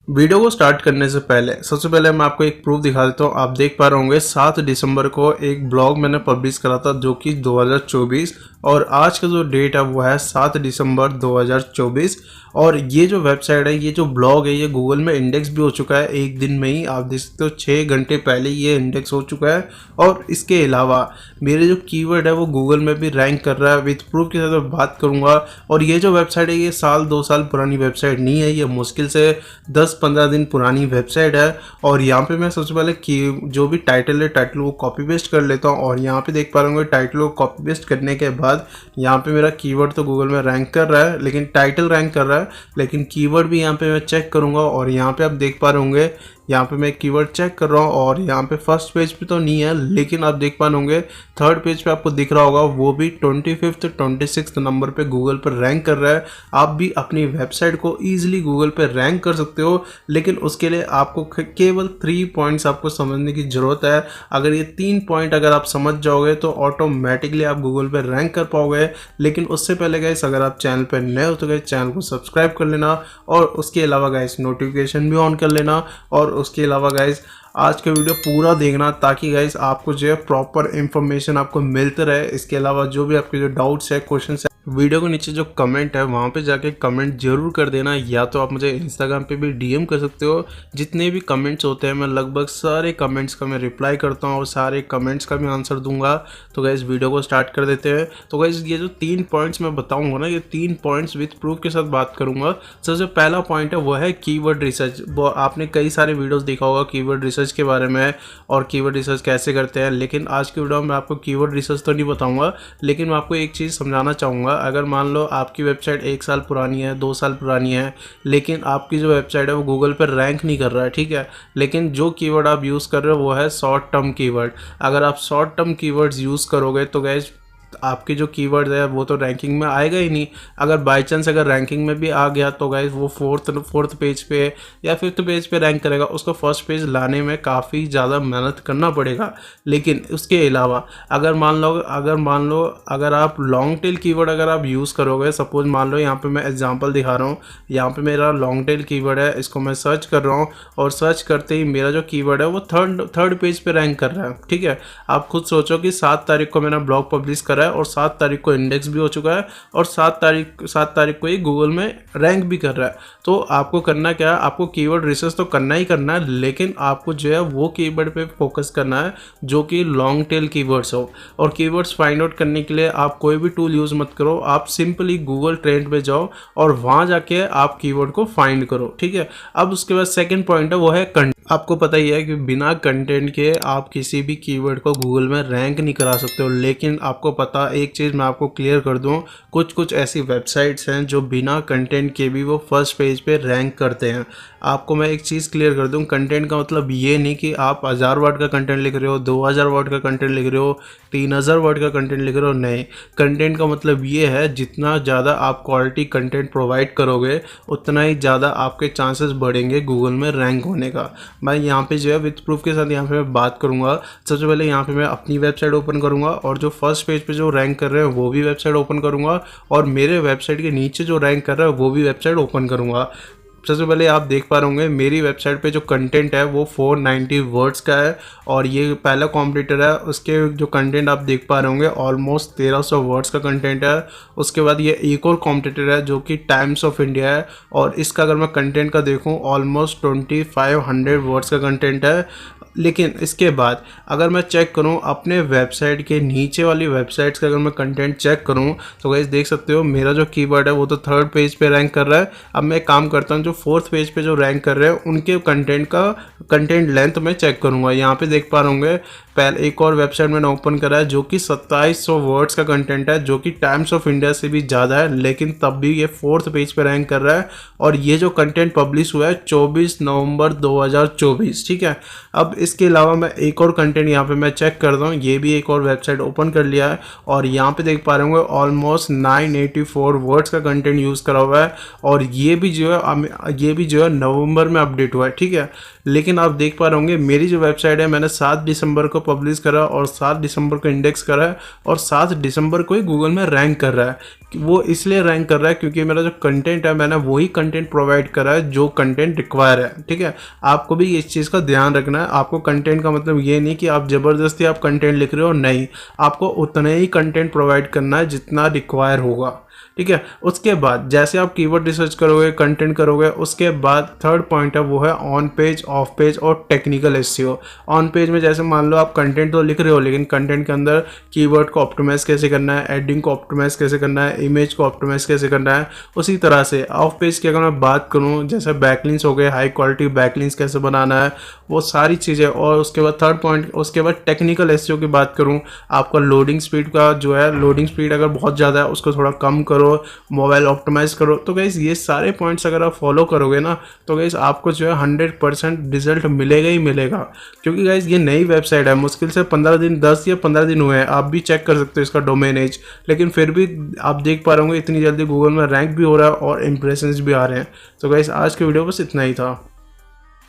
Video को start करने से पहले सबसे पहले मैं आपको एक प्रूफ दिखा देता हूँ। आप देख पा रहे होंगे 7 दिसंबर को एक ब्लॉग मैंने पब्लिश करा था जो कि 2024 और आज का जो डेट है वो है 7 दिसंबर 2024। और ये जो वेबसाइट है, ये जो ब्लॉग है, ये गूगल में इंडेक्स भी हो चुका है एक दिन में ही। आप देख सकते हो 6 घंटे पहले ये इंडेक्स हो चुका है। और इसके अलावा मेरे जो कीवर्ड है वो गूगल में भी रैंक कर रहा है। विथ प्रूफ के साथ मैं बात करूंगा। और ये जो वेबसाइट है ये साल 2 साल पुरानी वेबसाइट नहीं है, ये मुश्किल से 10-15 दिन पुरानी वेबसाइट है। और यहाँ पे मैं सबसे पहले की जो भी टाइटल है, टाइटल को कॉपी पेस्ट कर लेता हूँ। और यहाँ पे देख पा रहे होंगे टाइटल को कॉपी पेस्ट करने के बाद यहाँ पे मेरा कीवर्ड तो गूगल में रैंक कर रहा है, लेकिन टाइटल रैंक कर रहा है, लेकिन कीवर्ड भी यहाँ पे मैं चेक करूँगा। और यहाँ पे आप देख पा रहे होंगे यहाँ पे मैं कीवर्ड चेक कर रहा हूँ और यहाँ पे फर्स्ट पेज पे तो नहीं है, लेकिन आप देख पा होंगे थर्ड पेज पे आपको दिख रहा होगा, वो भी 25th 26th नंबर पे गूगल पर रैंक कर रहा है। आप भी अपनी वेबसाइट को ईजिली गूगल पे रैंक कर सकते हो, लेकिन उसके लिए आपको केवल 3 पॉइंट्स आपको समझने की ज़रूरत है। अगर ये 3 पॉइंट अगर आप समझ जाओगे तो ऑटोमेटिकली आप गूगल पे रैंक कर पाओगे। लेकिन उससे पहले गाइस, अगर आप चैनल पर नए हो तो गाइस चैनल को सब्सक्राइब कर लेना और उसके अलावा गाइस नोटिफिकेशन भी ऑन कर लेना। और उसके अलावा गाइस आज का वीडियो पूरा देखना, ताकि गाइस आपको जो है प्रॉपर इंफॉर्मेशन आपको मिलते रहे। इसके अलावा जो भी आपके जो डाउट्स है, क्वेश्चंस है, वीडियो के नीचे जो कमेंट है वहाँ पे जाके कमेंट जरूर कर देना, या तो आप मुझे इंस्टाग्राम पे भी डीएम कर सकते हो। जितने भी कमेंट्स होते हैं मैं लगभग सारे कमेंट्स का मैं रिप्लाई करता हूँ और सारे कमेंट्स का भी आंसर दूंगा। तो गाइस वीडियो को स्टार्ट कर देते हैं। तो गाइस ये जो 3 पॉइंट्स मैं बताऊंगा ना, ये 3 पॉइंट्स विथ प्रूफ के साथ बात करूंगा। सबसे पहला पॉइंट है वो है कीवर्ड रिसर्च। आपने कई सारे वीडियोस देखा होगा कीवर्ड रिसर्च के बारे में और कीवर्ड रिसर्च कैसे करते हैं, लेकिन आज की वीडियो में मैं आपको कीवर्ड रिसर्च तो नहीं बताऊंगा, लेकिन मैं आपको एक चीज़ समझाना चाहूँगा। अगर मान लो आपकी वेबसाइट 1 साल पुरानी है, 2 साल पुरानी है, लेकिन आपकी जो वेबसाइट है वो गूगल पर रैंक नहीं कर रहा है, ठीक है, लेकिन जो कीवर्ड आप यूज़ कर रहे हो वो है शॉर्ट टर्म कीवर्ड। अगर आप शॉर्ट टर्म कीवर्ड्स यूज़ करोगे तो गाइस आपके जो कीवर्ड है वो तो रैंकिंग में आएगा ही नहीं। अगर बाय चांस अगर रैंकिंग में भी आ गया तो गाइस वो फोर्थ पेज पे या 5th पेज पे रैंक करेगा। उसको फर्स्ट पेज लाने में काफ़ी ज़्यादा मेहनत करना पड़ेगा। लेकिन उसके अलावा अगर मान लो अगर आप लॉन्ग टेल कीवर्ड अगर आप यूज़ करोगे, सपोज मान लो यहाँ पे मैं एग्जांपल दिखा रहा हूँ, यहाँ पे मेरा लॉन्ग टेल कीवर्ड है, इसको मैं सर्च कर रहा हूँ और सर्च करते ही मेरा जो कीवर्ड है वो थर्ड पेज पे रैंक कर रहा है, ठीक है। आप खुद सोचो कि 7 तारीख को मैंने ब्लॉग पब्लिश करा है और 7 तारीख को इंडेक्स भी हो चुका है और 7 तारीख को ही गूगल में रैंक भी कर रहा है। तो आपको करना क्या है, आपको कीवर्ड रिसर्च तो करना ही करना है, लेकिन आपको जो है वो कीवर्ड पे फोकस करना है जो कि लॉन्ग टेल कीवर्ड्स हो। और कीवर्ड्स फाइंड आउट करने के लिए आप कोई भी टूल यूज़ मत करो, आप सिंपली गूगल ट्रेंड पे जाओ और वहाँ जाके आप कीवर्ड को फाइंड करो, ठीक है। अब उसके बाद सेकेंड पॉइंट है वो है कंटेंट। आपको पता ही है कि बिना कंटेंट के आप किसी भी कीवर्ड को गूगल में रैंक नहीं करा सकते हो। लेकिन आपको पता, एक चीज़ मैं आपको क्लियर कर दूं, कुछ ऐसी वेबसाइट्स हैं जो बिना कंटेंट के भी वो फर्स्ट पेज पे रैंक करते हैं। आपको मैं एक चीज़ क्लियर कर दूं, कंटेंट का मतलब ये नहीं कि आप 1000 वर्ड का कंटेंट लिख रहे हो, 2000 वर्ड का कंटेंट लिख रहे हो, 3000 वर्ड का कंटेंट लिख रहे हो, नहीं। कंटेंट का मतलब ये है जितना ज़्यादा आप क्वालिटी कंटेंट प्रोवाइड करोगे उतना ही ज़्यादा आपके चांसेस बढ़ेंगे गूगल में रैंक होने का। मैं यहाँ पे जो है विथ प्रूफ के साथ यहाँ पे मैं बात करूँगा। सबसे पहले यहाँ पे मैं अपनी वेबसाइट ओपन करूँगा और जो फर्स्ट पेज पे जो रैंक कर रहे हैं वो भी वेबसाइट ओपन करूँगा और मेरे वेबसाइट के नीचे जो रैंक कर रहा है वो भी वेबसाइट ओपन करूँगा। सबसे पहले आप देख पा रहे होंगे मेरी वेबसाइट पे जो कंटेंट है वो 490 वर्ड्स का है और ये पहला कॉम्पिटिटर है। उसके जो कंटेंट आप देख पा रहे होंगे ऑलमोस्ट 1300 वर्ड्स का कंटेंट है। उसके बाद ये एक और कॉम्पिटिटर है जो कि टाइम्स ऑफ इंडिया है और इसका अगर मैं कंटेंट का देखूं ऑलमोस्ट 2500 वर्ड्स का कंटेंट है। लेकिन इसके बाद अगर मैं चेक करूं अपने वेबसाइट के नीचे वाली वेबसाइट्स का, अगर मैं कंटेंट चेक करूं तो गाइस देख सकते हो मेरा जो कीवर्ड है वो तो थर्ड पेज पे रैंक कर रहा है। अब मैं काम करता हूं, जो फोर्थ पेज पे जो रैंक कर रहे हैं उनके कंटेंट लेंथ मैं चेक करूंगा। यहाँ पे देख पा रहे पहले एक और वेबसाइट मैंने ओपन करा है जो कि 2700 वर्ड्स का कंटेंट है, जो कि टाइम्स ऑफ इंडिया से भी ज़्यादा है, लेकिन तब भी ये फोर्थ पेज पे रैंक कर रहा है। और ये जो कंटेंट पब्लिश हुआ है 24 नवंबर 2024, ठीक है। अब इसके अलावा मैं एक और कंटेंट यहाँ पे मैं चेक करता हूँ, ये भी एक और वेबसाइट ओपन कर लिया है और यहाँ पे देख पा रहे होंगे ऑलमोस्ट 984 वर्ड्स का कंटेंट यूज़ करा हुआ है और ये भी जो है नवंबर में अपडेट हुआ है, ठीक है। लेकिन आप देख पा रहे होंगे मेरी जो वेबसाइट है मैंने 7 दिसंबर को पब्लिश करा और 7 दिसंबर को इंडेक्स करा है और 7 दिसंबर को ही गूगल में रैंक कर रहा है। वो इसलिए रैंक कर रहा है क्योंकि मेरा जो कंटेंट है मैंने वही कंटेंट प्रोवाइड करा है जो कंटेंट रिक्वायर है। ठीक है, आपको भी इस चीज़ का ध्यान रखना है। आपको कंटेंट का मतलब ये नहीं कि आप ज़बरदस्ती आप कंटेंट लिख रहे हो, नहीं, आपको उतना ही कंटेंट प्रोवाइड करना है जितना रिक्वायर होगा। ठीक है, उसके बाद जैसे आप कीवर्ड रिसर्च करोगे, कंटेंट करोगे, उसके बाद थर्ड पॉइंट है वो है ऑन पेज, ऑफ पेज और टेक्निकल एसईओ। ऑन पेज में जैसे मान लो आप कंटेंट तो लिख रहे हो लेकिन कंटेंट के अंदर कीवर्ड को ऑप्टिमाइज कैसे करना है, एडिंग को ऑप्टिमाइज कैसे करना है, इमेज को ऑप्टिमाइज कैसे करना है। उसी तरह से ऑफ पेज की अगर मैं बात करूँ, जैसे बैकलिंक्स हो गए, हाई क्वालिटी बैकलिंक्स कैसे बनाना है, वो सारी चीज़ें। और उसके बाद थर्ड पॉइंट, उसके बाद टेक्निकल एसईओ की बात करूँ, आपका लोडिंग स्पीड का जो है, लोडिंग स्पीड अगर बहुत ज़्यादा है उसको थोड़ा कम करो, मोबाइल ऑप्टिमाइज करो। तो गाइस ये सारे पॉइंट्स अगर आप फॉलो करोगे ना तो गाइस आपको जो है 100% रिजल्ट मिलेगा ही मिलेगा। क्योंकि गाइस ये नई वेबसाइट है, मुश्किल से 15 दिन, 10 या 15 दिन हुए हैं, आप भी चेक कर सकते हो इसका डोमेन एज, लेकिन फिर भी आप देख पा रहे होंगे इतनी जल्दी गूगल में रैंक भी हो रहा है और इंप्रेशंस भी आ रहे हैं। तो गाइस आज के वीडियो बस इतना ही था।